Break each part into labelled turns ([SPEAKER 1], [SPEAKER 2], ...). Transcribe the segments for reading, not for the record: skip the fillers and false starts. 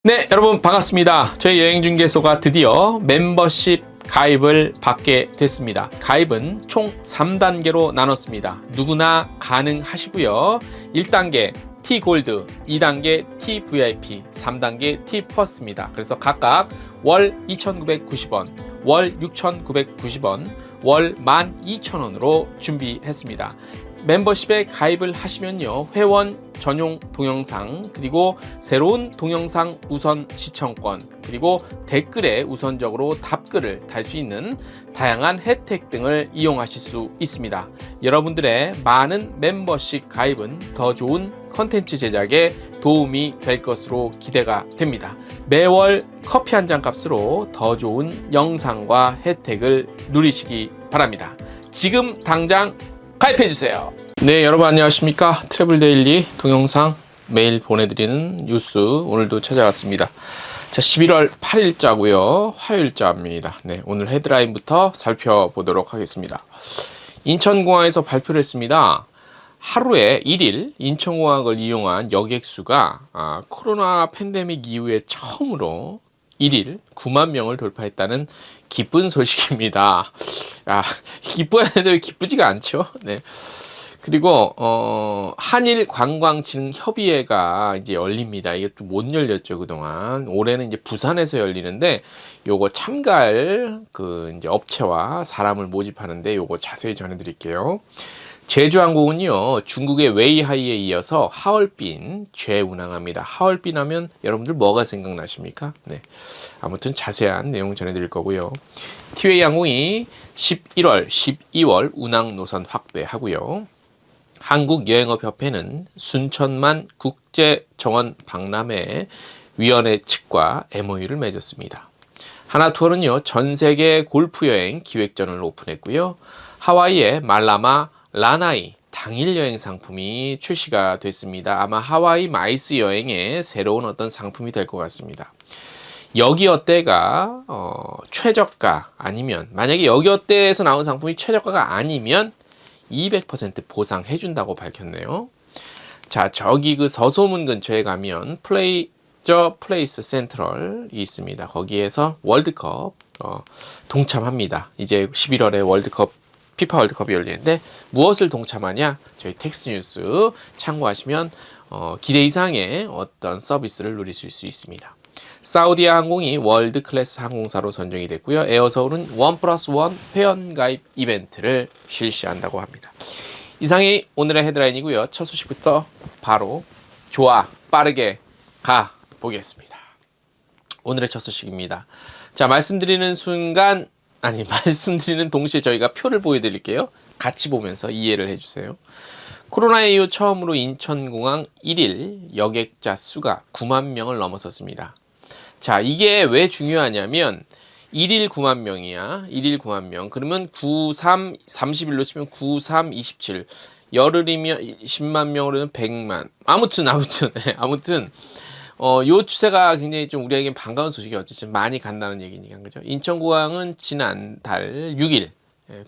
[SPEAKER 1] 네, 여러분 반갑습니다. 저희 여행중개소가 드디어 멤버십 가입을 받게 됐습니다. 가입은 총 3단계로 나눴습니다. 누구나 가능하시고요. 1단계 T골드, 2단계 TVIP, 3단계 T퍼스트입니다. 그래서 각각 월 2,990원, 월 6,990원, 월 12,000원으로 준비했습니다. 멤버십에 가입을 하시면요, 회원 전용 동영상, 그리고 새로운 동영상 우선 시청권, 그리고 댓글에 우선적으로 답글을 달 수 있는 다양한 혜택 등을 이용하실 수 있습니다. 여러분들의 많은 멤버십 가입은 더 좋은 컨텐츠 제작에 도움이 될 것으로 기대가 됩니다. 매월 커피 한 잔 값으로 더 좋은 영상과 혜택을 누리시기 바랍니다. 지금 당장 가입해주세요. 네, 여러분 안녕하십니까. 트래블데일리 동영상 매일 보내드리는 뉴스 오늘도 찾아왔습니다. 자, 11월 8일자고요. 화요일자입니다. 네, 오늘 헤드라인부터 살펴보도록 하겠습니다. 인천공항에서 발표를 했습니다. 하루에 1일 인천공항을 이용한 여객수가 코로나 팬데믹 이후에 처음으로 1일 9만 명을 돌파했다는 기쁜 소식입니다. 기뻐야 되는데 왜 기쁘지가 않죠? 네. 그리고 한일 관광진흥 협의회가 이제 열립니다. 이게 또 못 열렸죠, 그동안. 올해는 이제 부산에서 열리는데 요거 참가할 그 이제 업체와 사람을 모집하는데 요거 자세히 전해 드릴게요. 제주항공은요, 중국의 웨이하이에 이어서 하얼빈 재운항합니다. 하얼빈 하면 여러분들 뭐가 생각나십니까? 네. 아무튼 자세한 내용 전해드릴 거고요. 티웨이 항공이 11월, 12월 운항 노선 확대하고요. 한국여행업협회는 순천만 국제정원 박람회 위원회 측과 MOU를 맺었습니다. 하나투어는요, 전세계 골프여행 기획전을 오픈했고요. 하와이의 말라마 라나이 당일 여행 상품이 출시가 됐습니다. 아마 하와이 마이스 여행의 새로운 어떤 상품이 될 것 같습니다. 여기어때가 최저가 아니면, 만약에 여기어때에서 나온 상품이 최저가가 아니면 200% 보상해 준다고 밝혔네요. 자, 저기 그 서소문 근처에 가면 플레이스 센트럴이 있습니다. 거기에서 월드컵 동참합니다. 이제 11월에 피파 월드컵이 열리는데 무엇을 동참하냐? 저희 텍스트 뉴스 참고하시면 기대 이상의 어떤 서비스를 누리실 수 있습니다. 사우디아 항공이 월드 클래스 항공사로 선정이 됐고요. 에어서울은 1+1 회원가입 이벤트를 실시한다고 합니다. 이상이 오늘의 헤드라인이고요. 첫 소식부터 바로 빠르게 가 보겠습니다. 오늘의 첫 소식입니다. 자, 말씀드리는 동시에 저희가 표를 보여드릴게요. 같이 보면서 이해를 해주세요. 코로나 이후 처음으로 인천공항 1일 여객자 수가 9만 명을 넘어섰습니다. 자, 이게 왜 중요하냐면 1일 9만 명이야. 1일 9만 명. 그러면 93, 30일로 치면 93, 27. 열흘이면 10만 명으로는 100만. 아무튼 요 추세가 굉장히 좀 우리에겐 반가운 소식이 어쨌든 많이 간다는 얘기니까, 그죠? 인천공항은 지난 달 6일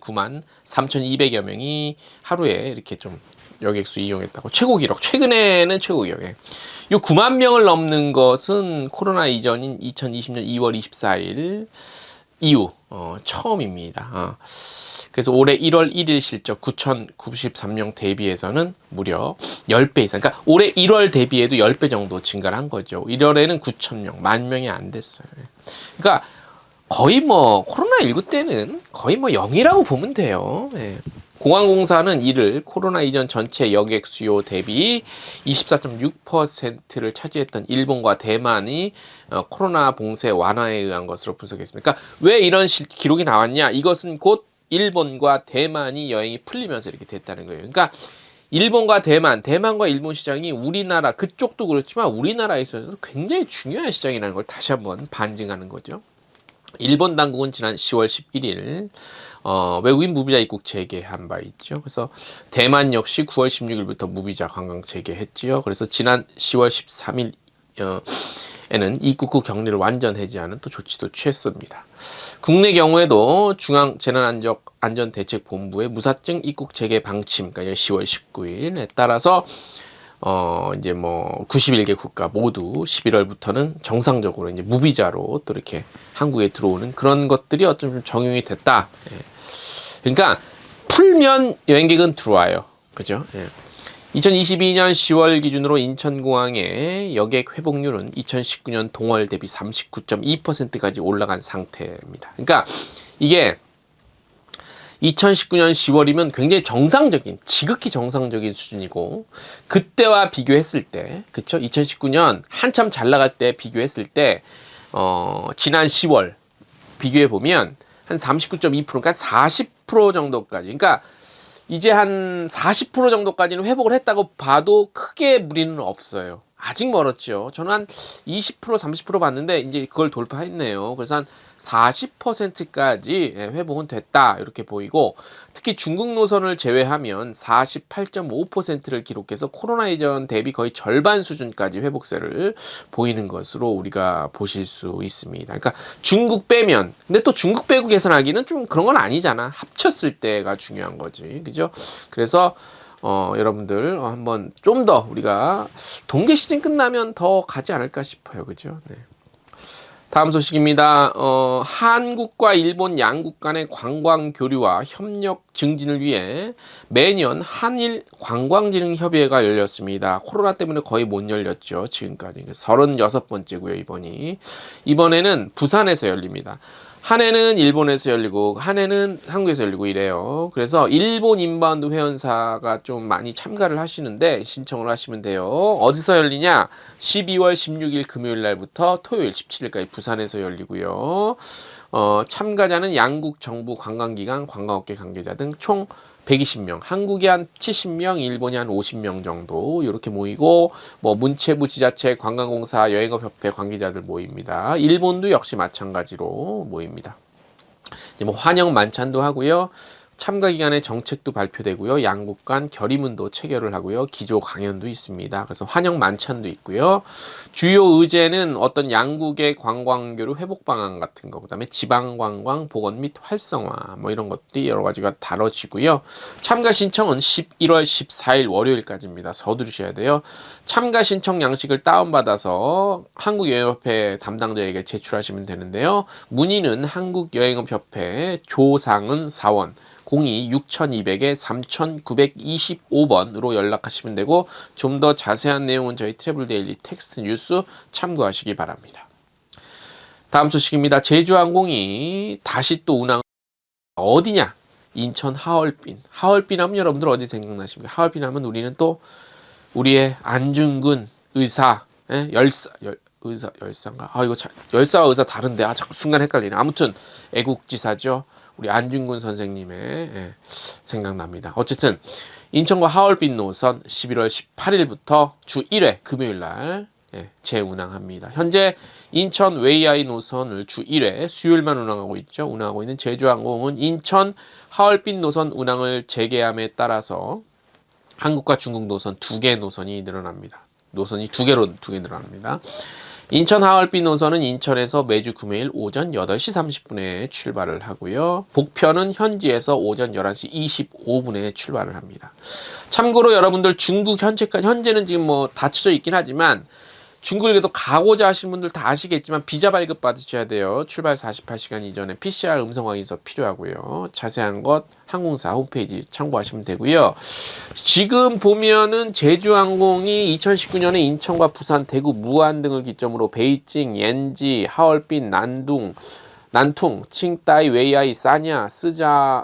[SPEAKER 1] 9만 3,200여 명이 하루에 이렇게 좀 여객수 이용했다고. 최고 기록. 최근에는 최고 기록. 요 9만 명을 넘는 것은 코로나 이전인 2020년 2월 24일 이후 처음입니다. 그래서 올해 1월 1일 실적 9,093명 대비해서는 무려 10배 이상. 그러니까 올해 1월 대비해도 10배 정도 증가를 한 거죠. 1월에는 9,000명, 10,000명이 안 됐어요. 그러니까 거의 코로나19 때는 거의 0이라고 보면 돼요. 네. 공항공사는 이를 코로나 이전 전체 여객 수요 대비 24.6%를 차지했던 일본과 대만이 코로나 봉쇄 완화에 의한 것으로 분석했습니다. 그러니까 왜 이런 기록이 나왔냐? 이것은 곧 일본과 대만이 여행이 풀리면서 이렇게 됐다는 거예요. 그러니까 일본과 대만과 일본 시장이 우리나라, 그쪽도 그렇지만 우리나라에 있어서 굉장히 중요한 시장이라는 걸 다시 한번 반증하는 거죠. 일본 당국은 지난 10월 11일 외국인 무비자 입국 재개한 바 있죠. 그래서 대만 역시 9월 16일부터 무비자 관광 재개했지요. 그래서 지난 10월 13일 에는 입국 후 격리를 완전 해제하는 또 조치도 취했습니다. 국내 경우에도 중앙재난안전대책본부의 무사증 입국 재개 방침, 그러니까 10월 19일에 따라서 이제 뭐 91개 국가 모두 11월부터는 정상적으로 이제 무비자로 또 이렇게 한국에 들어오는 그런 것들이 어좀 좀 적용이 됐다. 예. 그러니까 풀면 여행객은 들어와요. 그죠? 예. 2022년 10월 기준으로 인천공항의 여객 회복률은 2019년 동월 대비 39.2%까지 올라간 상태입니다. 그러니까 이게 2019년 10월이면 굉장히 정상적인, 지극히 정상적인 수준이고, 그때와 비교했을 때, 그쵸? 2019년 한참 잘 나갈 때 비교했을 때, 지난 10월 비교해보면 한 39.2%, 그러니까 40% 정도까지. 그러니까 이제 한 40% 정도까지는 회복을 했다고 봐도 크게 무리는 없어요. 아직 멀었죠. 저는 한 20%, 30% 봤는데 이제 그걸 돌파했네요. 그래서 한 40%까지 회복은 됐다 이렇게 보이고, 특히 중국 노선을 제외하면 48.5%를 기록해서 코로나 이전 대비 거의 절반 수준까지 회복세를 보이는 것으로 우리가 보실 수 있습니다. 그러니까 중국 빼면, 근데 또 중국 빼고 계산하기는 좀 그런 건 아니잖아. 합쳤을 때가 중요한 거지, 그죠? 그래서 여러분들 한번 좀 더 우리가 동계 시즌 끝나면 더 가지 않을까 싶어요. 그죠? 네. 다음 소식입니다. 한국과 일본 양국 간의 관광 교류와 협력 증진을 위해 매년 한일 관광진흥협의회가 열렸습니다. 코로나 때문에 거의 못 열렸죠. 지금까지 36번째고요. 이번에는 부산에서 열립니다. 한 해는 일본에서 열리고 한 해는 한국에서 열리고 이래요. 그래서 일본 인바운드 회원사가 좀 많이 참가를 하시는데 신청을 하시면 돼요. 어디서 열리냐? 12월 16일 금요일 날부터 토요일 17일까지 부산에서 열리고요. 참가자는 양국 정부 관광기관, 관광업계 관계자 등 총 120명, 한국이 한 70명, 일본이 한 50명 정도 이렇게 모이고, 뭐 문체부, 지자체, 관광공사, 여행업협회 관계자들 모입니다. 일본도 역시 마찬가지로 모입니다. 뭐 환영 만찬도 하고요. 참가 기간에 정책도 발표되고요. 양국 간 결의문도 체결을 하고요. 기조 강연도 있습니다. 그래서 환영 만찬도 있고요. 주요 의제는 어떤 양국의 관광교류 회복 방안 같은 거, 그다음에 지방 관광 복원 및 활성화 뭐 이런 것들이 여러 가지가 다뤄지고요. 참가 신청은 11월 14일 월요일까지입니다. 서두르셔야 돼요. 참가 신청 양식을 다운받아서 한국여행업협회 담당자에게 제출하시면 되는데요. 문의는 한국여행업협회 조상은 사원 02-6200에 3925번으로 연락하시면 되고, 좀 더 자세한 내용은 저희 트래블데일리 텍스트 뉴스 참고하시기 바랍니다. 다음 소식입니다. 제주항공이 다시 또 운항, 어디냐? 인천 하얼빈. 하얼빈 하면 여러분들 어디 생각나십니까? 하얼빈 하면 우리는 또 우리의 안중근 의사, 열사인가? 이거 열사와 의사 다른데, 자꾸 순간 헷갈리네. 아무튼 애국지사죠. 우리 안중근 선생님의 생각납니다. 어쨌든 인천과 하얼빈 노선 11월 18일부터 주 1회 금요일날 재운항합니다. 현재 인천 웨이아이 노선을 주 1회 수요일만 운항하고 있죠. 운항하고 있는 제주항공은 인천 하얼빈 노선 운항을 재개함에 따라서 한국과 중국 노선 2개 노선이 늘어납니다. 노선이 2개 늘어납니다. 인천 하얼빈 노선은 인천에서 매주 금요일 오전 8시 30분에 출발을 하고요. 복편은 현지에서 오전 11시 25분에 출발을 합니다. 참고로 여러분들 중국 현재는 지금 뭐 닫혀져 있긴 하지만 중국을 그래도 가고자 하시는 분들 다 아시겠지만 비자 발급 받으셔야 돼요. 출발 48시간 이전에 PCR 음성 확인서 필요하고요. 자세한 것 항공사 홈페이지 참고하시면 되고요. 지금 보면은 제주항공이 2019년에 인천과 부산, 대구, 무안 등을 기점으로 베이징, 옌지, 하얼빈, 난퉁, 칭따이, 웨이아이, 사냐,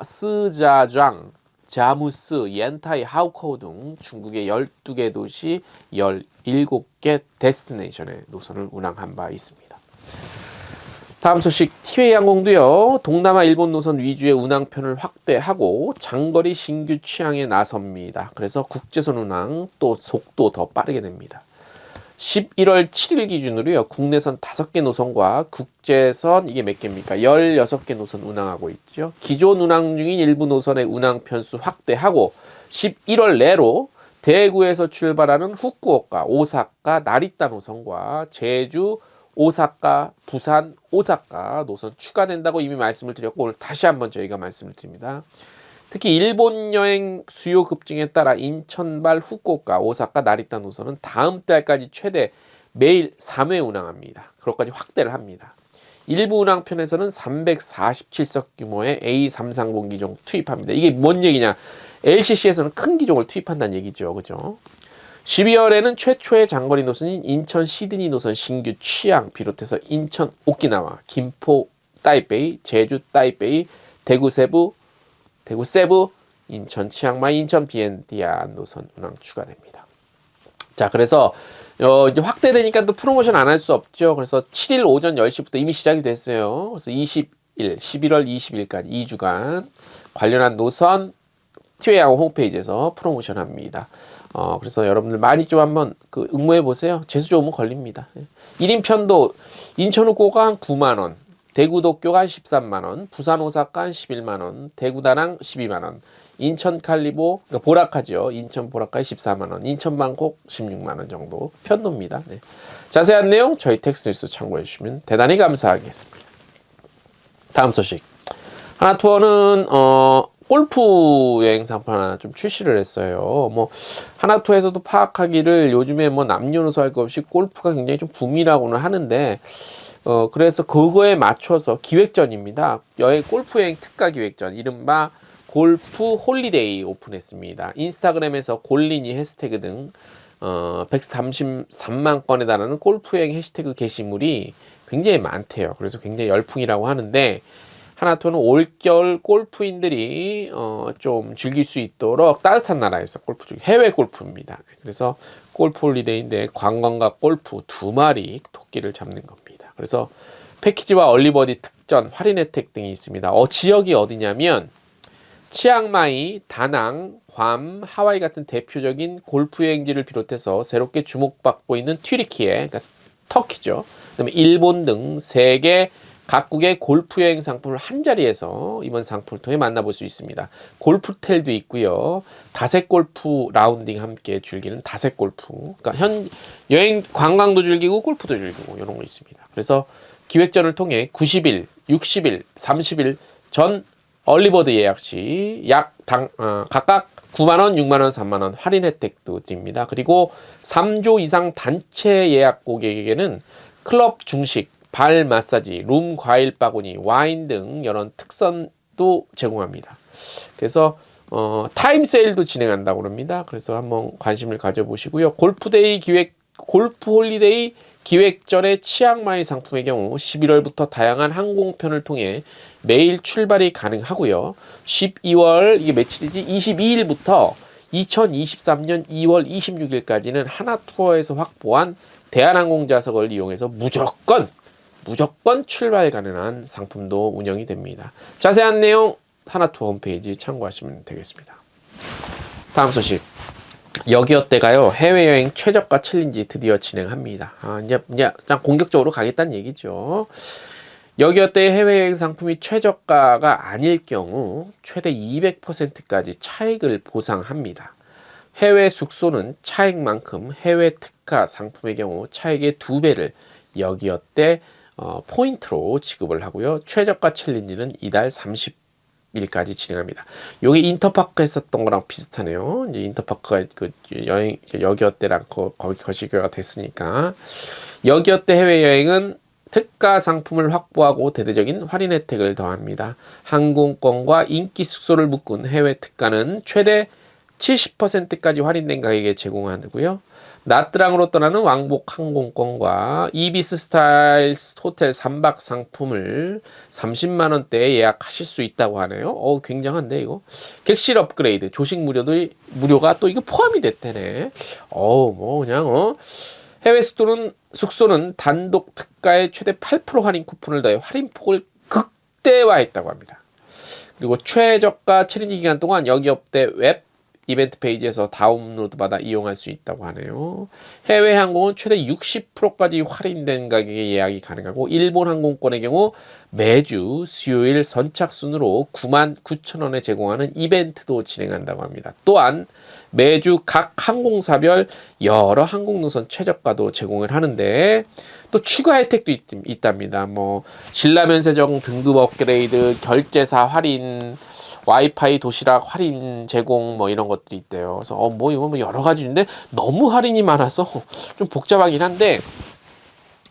[SPEAKER 1] 스자장, 자무스, 옌타이, 하우커우 등 중국의 12개 도시 17개 데스티네이션의 노선을 운항한 바 있습니다. 다음 소식, 티웨이 항공도요. 동남아 일본 노선 위주의 운항편을 확대하고 장거리 신규 취항에 나섭니다. 그래서 국제선 운항 또 속도 더 빠르게 됩니다. 11월 7일 기준으로요. 국내선 5개 노선과 국제선 이게 몇 개입니까? 16개 노선 운항하고 있죠. 기존 운항 중인 일부 노선의 운항 편수 확대하고 11월 내로 대구에서 출발하는 후쿠오카, 오사카, 나리타 노선과 제주, 오사카, 부산, 오사카 노선 추가된다고 이미 말씀을 드렸고 오늘 다시 한번 저희가 말씀을 드립니다. 특히 일본 여행 수요 급증에 따라 인천발 후쿠오카, 오사카, 나리타 노선은 다음 달까지 최대 매일 3회 운항합니다. 그것까지 확대를 합니다. 일부 운항편에서는 347석 규모의 A330 기종 투입합니다. 이게 뭔 얘기냐? LCC에서는 큰 기종을 투입한다는 얘기죠. 그죠? 12월에는 최초의 장거리 노선인 인천 시드니 노선 신규 취항 비롯해서 인천 오키나와, 김포 타이베이, 제주 타이베이, 대구 세부, 인천 치앙마이, 인천 비엔티안 노선 운항 추가됩니다. 자, 그래서 이제 확대되니까 또 프로모션 안 할 수 없죠. 그래서 7일 오전 10시부터 이미 시작이 됐어요. 그래서 11월 20일까지 2주간 관련한 노선 티웨이항공 홈페이지에서 프로모션 합니다. 그래서 여러분들 많이 좀 한번 응모해 보세요. 재수 좋으면 걸립니다. 1인편도 인천 후쿠오카 한 9만원, 대구 도쿄가 한 13만원, 부산 오사카 한 11만원, 대구 다낭 12만원, 인천 칼리보, 그러니까 보라카죠. 인천 보라카에 14만원, 인천 방콕 16만원 정도 편도입니다. 네. 자세한 내용 저희 텍스트 뉴스 참고해 주시면 대단히 감사하겠습니다. 다음 소식. 하나투어는 골프 여행 상품 하나 좀 출시를 했어요. 뭐 하나투어에서도 파악하기를 요즘에 뭐 남녀노소 할 것 없이 골프가 굉장히 좀 붐이라고는 하는데 그래서 그거에 맞춰서 기획전입니다. 골프 여행 특가 기획전, 이른바 골프 홀리데이 오픈했습니다. 인스타그램에서 골린이 해시태그 등 133만 건에 달하는 골프 여행 해시태그 게시물이 굉장히 많대요. 그래서 굉장히 열풍이라고 하는데, 하나투어는 올겨울 골프인들이 좀 즐길 수 있도록 따뜻한 나라에서 골프 중 해외 골프입니다. 그래서 골프 홀리데이인데 관광과 골프 두 마리 토끼를 잡는 겁니다. 그래서 패키지와 얼리버디 특전, 할인 혜택 등이 있습니다. 지역이 어디냐면 치앙마이, 다낭, 괌, 하와이 같은 대표적인 골프 여행지를 비롯해서 새롭게 주목받고 있는 튀르키예, 그러니까 터키죠. 그다음에 일본 등 세계 각국의 골프 여행 상품을 한 자리에서 이번 상품을 통해 만나볼 수 있습니다. 골프텔도 있고요. 다색 골프 라운딩 함께 즐기는 다색 골프. 그러니까 여행 관광도 즐기고 골프도 즐기고 이런 거 있습니다. 그래서 기획전을 통해 90일, 60일, 30일 전 얼리버드 예약 시 각각 9만원, 6만원, 3만원 할인 혜택도 드립니다. 그리고 3조 이상 단체 예약 고객에게는 클럽 중식, 발 마사지, 룸 과일 바구니, 와인 등 이런 특선도 제공합니다. 그래서 타임 세일도 진행한다고 합니다. 그래서 한번 관심을 가져보시고요. 골프 홀리데이 기획전의 치앙마이 상품의 경우 11월부터 다양한 항공편을 통해 매일 출발이 가능하고요. 12월 이게 며칠이지? 22일부터 2023년 2월 26일까지는 하나투어에서 확보한 대한항공 좌석을 이용해서 무조건 출발 가능한 상품도 운영이 됩니다. 자세한 내용 하나투어 홈페이지 참고하시면 되겠습니다. 다음 소식. 여기어때가요, 해외여행 최저가 챌린지 드디어 진행합니다. 이제 공격적으로 가겠다는 얘기죠. 여기어때의 해외여행 상품이 최저가가 아닐 경우 최대 200%까지 차익을 보상합니다. 해외 숙소는 차익만큼 해외 특가 상품의 경우 차익의 2배를 여기어때 포인트로 지급을 하고요. 최저가 챌린지는 이달 30일까지 진행합니다. 요게 인터파크 했었던 거랑 비슷하네요. 이제 인터파크가 여행 여기어때랑 거기 거시기가 됐으니까. 여기어때 해외여행은 특가 상품을 확보하고 대대적인 할인 혜택을 더합니다. 항공권과 인기 숙소를 묶은 해외 특가는 최대 70%까지 할인된 가격에 제공하고요. 나트랑으로 떠나는 왕복 항공권과 이비스 스타일 호텔 3박 상품을 30만원대에 예약하실 수 있다고 하네요. 굉장한데 이거. 객실 업그레이드, 조식 무료가 또 이거 포함이 됐다네. 해외 숙소는 단독 특가에 최대 8% 할인 쿠폰을 더해 할인폭을 극대화했다고 합니다. 그리고 최저가 챌린지 기간 동안 여기어때 웹 이벤트 페이지에서 다운로드 받아 이용할 수 있다고 하네요. 해외 항공은 최대 60%까지 할인된 가격에 예약이 가능하고, 일본 항공권의 경우 매주 수요일 선착순으로 99,000원에 제공하는 이벤트도 진행한다고 합니다. 또한 매주 각 항공사별 여러 항공 노선 최저가도 제공을 하는데, 또 추가 혜택도 있답니다. 신라면세점 등급 업그레이드, 결제사 할인, 와이파이 도시락 할인 제공 뭐 이런 것들이 있대요. 그래서 뭐 이거 뭐 여러 가지인데 너무 할인이 많아서 좀 복잡하긴 한데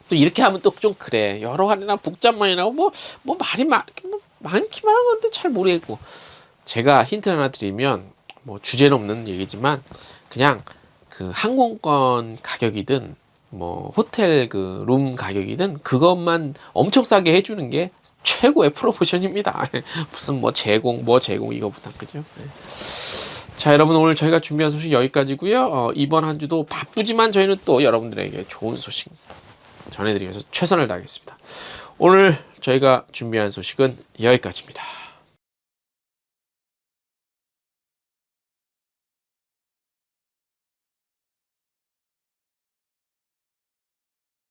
[SPEAKER 1] 또 이렇게 하면 또 좀 그래. 여러 할인이나 복잡만이 나고 뭐 말이 뭐 많기만 한 건데 잘 모르겠고. 제가 힌트 하나 드리면 뭐 주제는 없는 얘기지만 그냥 그 항공권 가격이든 뭐 호텔 그 룸 가격이든 그것만 엄청 싸게 해주는 게 최고의 프로모션입니다. 무슨 뭐 제공 이거보다 그죠? 네. 자, 여러분 오늘 저희가 준비한 소식 여기까지고요. 이번 한 주도 바쁘지만 저희는 또 여러분들에게 좋은 소식 전해드리기 위해서 최선을 다하겠습니다. 오늘 저희가 준비한 소식은 여기까지입니다.